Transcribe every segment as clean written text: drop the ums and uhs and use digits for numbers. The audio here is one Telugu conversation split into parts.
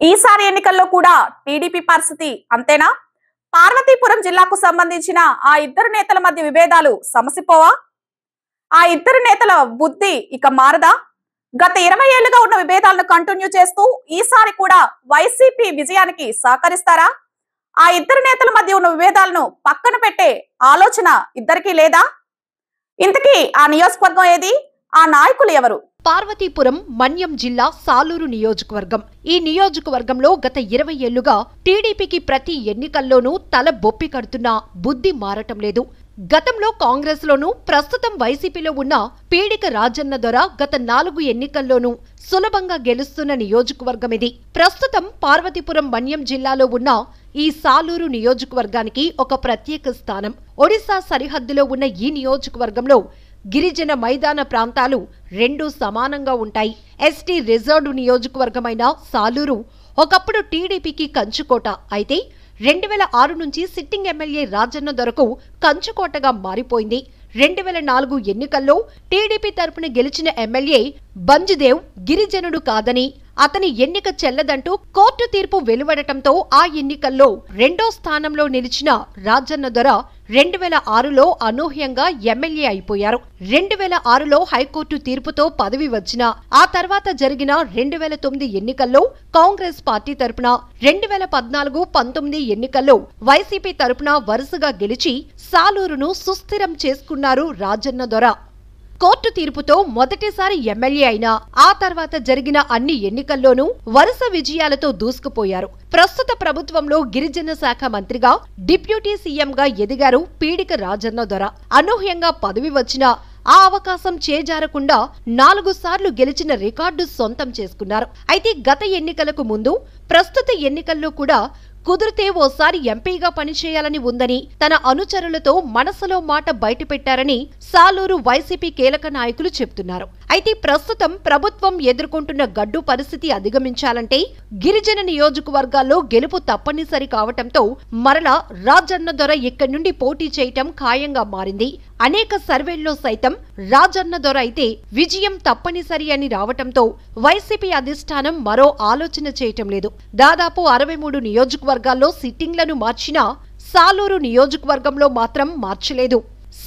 ఈసారి ఎన్నికల్లో కూడా టీడీపీ పరిస్థితి అంతేనా? పార్వతీపురం జిల్లాకు సంబంధించిన ఆ ఇద్దరు నేతల మధ్య విభేదాలు సమసిపోవా? ఆ ఇద్దరు నేతల బుద్ధి ఇక మారదా? గత 20 ఏళ్లుగా ఉన్న విభేదాలను కంటిన్యూ చేస్తూ ఈసారి కూడా వైసీపీ విజయానికి సహకరిస్తారా? ఆ ఇద్దరు నేతల మధ్య ఉన్న విభేదాలను పక్కన పెట్టే ఆలోచన ఇద్దరికీ లేదా? ఇంతకీ ఆ నియోజకవర్గం ఏది? ఆ నాయకులు ఎవరు? పార్వతీపురం మన్యం జిల్లా సాలూరు నియోజకవర్గం. ఈ నియోజకవర్గంలో గత 20 ఏళ్లుగా టీడీపీకి ప్రతి ఎన్నికల్లోనూ తల బొప్పి కడుతున్నా బుద్ధి మారటం లేదు. గతంలో కాంగ్రెస్ లోనూ ప్రస్తుతం వైసీపీలో ఉన్న పీడిక రాజన్న దొర గత 4 ఎన్నికల్లోనూ సులభంగా గెలుస్తున్న నియోజకవర్గం ఇది. ప్రస్తుతం పార్వతీపురం మన్యం జిల్లాలో ఉన్న ఈ సాలూరు నియోజకవర్గానికి ఒక ప్రత్యేక స్థానం. ఒడిశా సరిహద్దులో ఉన్న ఈ నియోజకవర్గంలో గిరిజన మైదాన ప్రాంతాలు రెండూ సమానంగా ఉంటాయి. ఎస్టీ రిజర్వ్డ్ నియోజకవర్గమైన సాలూరు ఒకప్పుడు టీడీపీకి కంచుకోట. అయితే 2006 నుంచి సిట్టింగ్ ఎమ్మెల్యే రాజన్న దొరకు కంచుకోటగా మారిపోయింది. 2004 ఎన్నికల్లో టీడీపీ తరపున గెలిచిన ఎమ్మెల్యే బంజుదేవ్ గిరిజనుడు కాదని, అతని ఎన్నిక చెల్లదంటూ కోర్టు తీర్పు వెలువడటంతో ఆ ఎన్నికల్లో రెండో స్థానంలో నిలిచిన రాజన్న దొర 2006లో అనూహ్యంగా ఎమ్మెల్యే అయిపోయారు. 2006లో హైకోర్టు తీర్పుతో పదవి వచ్చినా ఆ తర్వాత జరిగిన 2009 ఎన్నికల్లో కాంగ్రెస్ పార్టీ తరపున, 2014, 19 ఎన్నికల్లో వైసీపీ తరపున వరుసగా గెలిచి సాలూరును సుస్థిరం చేసుకున్నారు రాజన్న దొర. కోర్టు తీర్పుతో మొదటిసారి ఎమ్మెల్యే అయినా ఆ తర్వాత జరిగిన అన్ని ఎన్నికల్లోనూ వరుస విజయాలతో దూసుకుపోయారు. ప్రస్తుత ప్రభుత్వంలో గిరిజన శాఖ మంత్రిగా, డిప్యూటీ సీఎంగా ఎదిగారు పీడిక రాజన్న దొర. అనూహ్యంగా పదవి వచ్చినా ఆ అవకాశం చేజారకుండా 4 సార్లు గెలిచిన రికార్డు సొంతం చేసుకున్నారు. అయితే గత ఎన్నికలకు ముందు, ప్రస్తుత ఎన్నికల్లో కూడా కుదిరితే ఓసారి ఎంపీగా పనిచేయాలని ఉందని తన అనుచరులతో మనసులో మాట బయటపెట్టారని సాలూరు వైసీపీ కీలక నాయకులు చెబుతున్నారు. అయితే ప్రస్తుతం ప్రభుత్వం ఎదుర్కొంటున్న గడ్డు పరిస్థితి అధిగమించాలంటే గిరిజన నియోజకవర్గాల్లో గెలుపు తప్పనిసరి కావటంతో మరలా రాజన్న దొర ఇక్కడి నుండి పోటీ చేయటం ఖాయంగా మారింది. అనేక సర్వేల్లో సైతం రాజన్న దొర అయితే విజయం తప్పనిసరి అని రావటంతో వైసీపీ అధిష్టానం మరో ఆలోచన చేయటం లేదు. దాదాపు 63 నియోజకవర్గాల్లో సిట్టింగ్లను మార్చినా సాలూరు నియోజకవర్గంలో మాత్రం మార్చలేదు.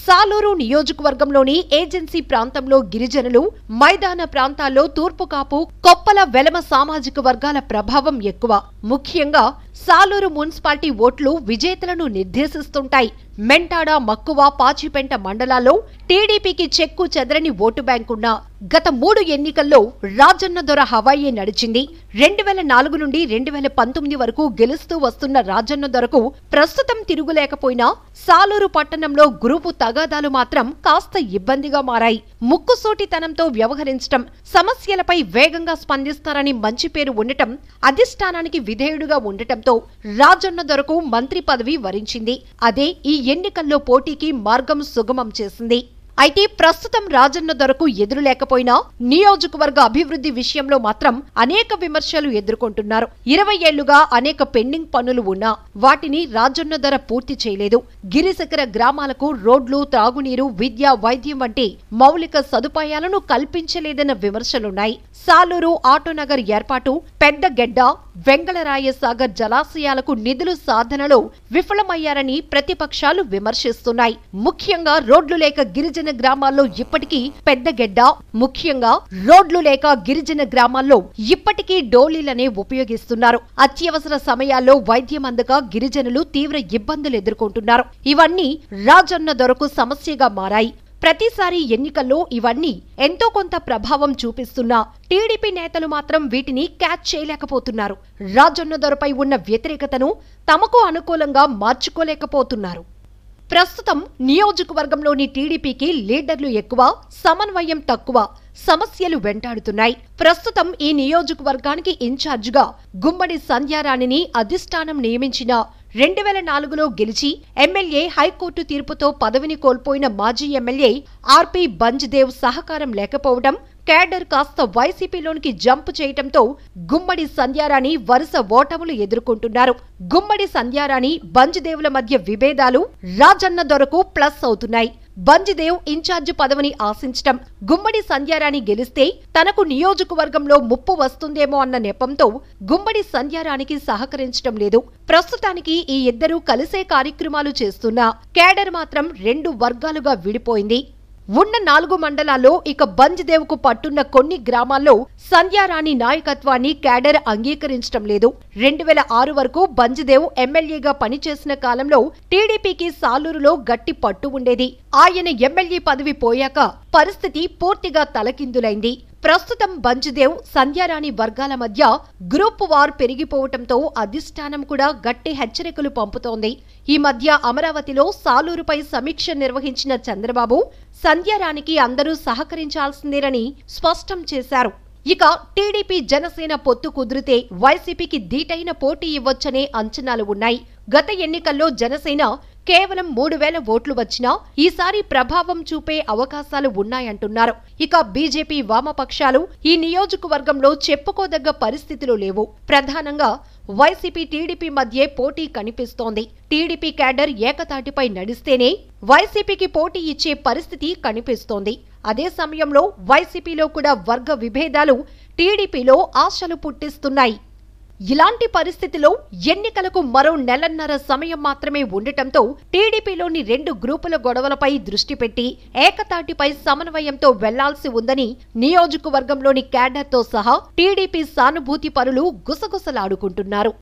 సాలూరు నియోజకవర్గంలోని ఏజెన్సీ ప్రాంతంలో గిరిజనులు, మైదాన ప్రాంతాల్లో తూర్పు కాపు, కొప్పల, వెలమ సామాజిక వర్గాల ప్రభావం ఎక్కువ. ముఖ్యంగా సాలూరు మున్సిపాలిటీ ఓట్లు విజేతలను నిర్దేశిస్తుంటాయి. మెంటాడ, మక్కువ, పాచిపెంట మండలాల్లో టీడీపీకి చెక్కు చెదరని ఓటు బ్యాంకున్నా గత 3 ఎన్నికల్లో రాజన్న దొర హవాయే నడిచింది. 2004 నుండి 2019 వరకు గెలుస్తూ వస్తున్న రాజన్న దొరకు ప్రస్తుతం తిరుగులేకపోయినా సాలూరు పట్టణంలో గ్రూపు తగాదాలు మాత్రం కాస్త ఇబ్బందిగా మారాయి. ముక్కుసూటితనంతో వ్యవహరించటం, సమస్యలపై వేగంగా స్పందిస్తారని మంచి పేరు ఉండటం, అధిష్టానానికి విధేయుడుగా ఉండటంతో రాజన్న దొరకు మంత్రి పదవి వరించింది. అదే ఈ ఎన్నికల్లో పోటీకి మార్గం సుగమం చేసింది. అయితే ప్రస్తుతం రాజన్న దొరకు ఎదురు లేకపోయినా నియోజకవర్గ అభివృద్ధి విషయంలో మాత్రం అనేక విమర్శలు ఎదుర్కొంటున్నారు. 20 ఏళ్లుగా అనేక పెండింగ్ పనులు ఉన్నా వాటిని రాజన్న దొర పూర్తి చేయలేదు. గిరిశిఖర గ్రామాలకు రోడ్లు, త్రాగునీరు, విద్య, వైద్యం వంటి మౌలిక సదుపాయాలను కల్పించలేదన్న విమర్శలున్నాయి. సాలూరు ఆటోనగర్ ఏర్పాటు, పెద్దగెడ్డ, వెంగళరాయ సాగర్ జలాశయాలకు నిధులు సాధనలో విఫలమయ్యారని ప్రతిపక్షాలు విమర్శిస్తున్నాయి. ముఖ్యంగా రోడ్లు లేక గిరిజన గ్రామాల్లో ఇప్పటికీ పెద్దగెడ్డ, ముఖ్యంగా రోడ్లు లేక గిరిజన గ్రామాల్లో ఇప్పటికీ డోలీలనే ఉపయోగిస్తున్నారు. అత్యవసర సమయాల్లో వైద్యం అందక గిరిజనులు తీవ్ర ఇబ్బందులు ఎదుర్కొంటున్నారు. ఇవన్నీ రాజన్న దొరకు సమస్యగా మారాయి. ప్రతిసారి ఎన్నికల్లో ఇవన్నీ ఎంతో కొంత ప్రభావం చూపిస్తున్నా టీడీపీ నేతలు మాత్రం వీటిని క్యాచ్ చేయలేకపోతున్నారు. రాజన్న దొరపై ఉన్న వ్యతిరేకతను తమకు అనుకూలంగా మార్చుకోలేకపోతున్నారు. ప్రస్తుతం నియోజకవర్గంలోని టీడీపీకి లీడర్లు ఎక్కువ, సమన్వయం తక్కువ, సమస్యలు వెంటాడుతున్నాయి. ప్రస్తుతం ఈ నియోజకవర్గానికి ఇన్ఛార్జిగా గుమ్మడి సంధ్యారాణిని అధిష్టానం నియమించిన 2004లో గెలిచి ఎమ్మెల్యే, హైకోర్టు తీర్పుతో పదవిని కోల్పోయిన మాజీ ఎమ్మెల్యే ఆర్పి బంజ్దేవ్ సహకారం లేకపోవడం, కేడర్ కాస్త వైసీపీలోనికి జంప్ చేయటంతో గుమ్మడి సంధ్యారాణి వరుస ఓటములు ఎదుర్కొంటున్నారు. గుమ్మడి సంధ్యారాణి, బంజ్దేవుల మధ్య విభేదాలు రాజన్న దొరకు ప్లస్ అవుతున్నాయి. బంజిదేవ్ ఇన్ఛార్జ్ పదవిని ఆశించటం, గుమ్మడి సంధ్యారాణి గెలిస్తే తనకు నియోజకవర్గంలో ముప్పు వస్తుందేమో అన్న నెపంతో గుమ్మడి సంధ్యారాణికి సహకరించటం లేదు. ప్రస్తుతానికి ఈ ఇద్దరూ కలిసే కార్యక్రమాలు చేస్తున్నా కేడర్ మాత్రం 2 వర్గాలుగా విడిపోయింది. ఉన్న 4 మండలాల్లో ఇక బంజిదేవ్ కు పట్టున్న కొన్ని గ్రామాల్లో సంధ్యారాణి నాయకత్వాన్ని కేడర్ అంగీకరించడం లేదు. 2006 వరకు బంజిదేవ్ ఎమ్మెల్యేగా పనిచేసిన కాలంలో టీడీపీకి సాలూరులో గట్టి పట్టు ఉండేది. ఆయన ఎమ్మెల్యే పదవి పోయాక పరిస్థితి పూర్తిగా తలకిందులైంది. ప్రస్తుతం బంజిదేవ్ సంధ్యారాణి వర్గాల మధ్య గ్రూప్ వార్ పెరిగిపోవటంతో అధిష్టానం కూడా గట్టి హెచ్చరికలు పంపుతోంది. ఈ మధ్య అమరావతిలో సాలూరుపై సమీక్ష నిర్వహించిన చంద్రబాబు సంధ్యారాణికి అందరూ సహకరించాల్సిందేనని స్పష్టం చేశారు. ఇక టీడీపీ జనసేన పొత్తు కుదిరితే వైసీపీకి ధీటైన పోటీ ఇవ్వొచ్చనే అంచనాలు ఉన్నాయి. గత ఎన్నికల్లో జనసేన కేవలం 3000 ఓట్లు వచ్చినా ఈసారి ప్రభావం చూపే అవకాశాలు ఉన్నాయంటున్నారు. ఇక బీజేపీ వామపక్షాలు ఈ నియోజకవర్గంలో చెప్పుకోదగ్గ పరిస్థితులు లేవు. ప్రధానంగా వైసీపీ టీడీపీ మధ్య పోటీ కనిపిస్తోంది. టీడీపీ క్యాడర్ ఏకతాటిపై నడిస్తేనే వైసీపీకి పోటీ ఇచ్చే పరిస్థితి కనిపిస్తోంది. అదే సమయంలో వైసీపీలో కూడా వర్గ విభేదాలు టీడీపీలో ఆశలు పుట్టిస్తున్నాయి. ఇలాంటి పరిస్థితిలో ఎన్నికలకు మరో నెలన్నర సమయం మాత్రమే ఉండటంతో టీడీపీలోని 2 గ్రూపుల గొడవలపై దృష్టి పెట్టి ఏకతాటిపై సమన్వయంతో వెళ్లాల్సి ఉందని నియోజకవర్గంలోని క్యాడర్తో సహా టీడీపీ సానుభూతి పరులు గుసగుసలాడుకుంటున్నారు.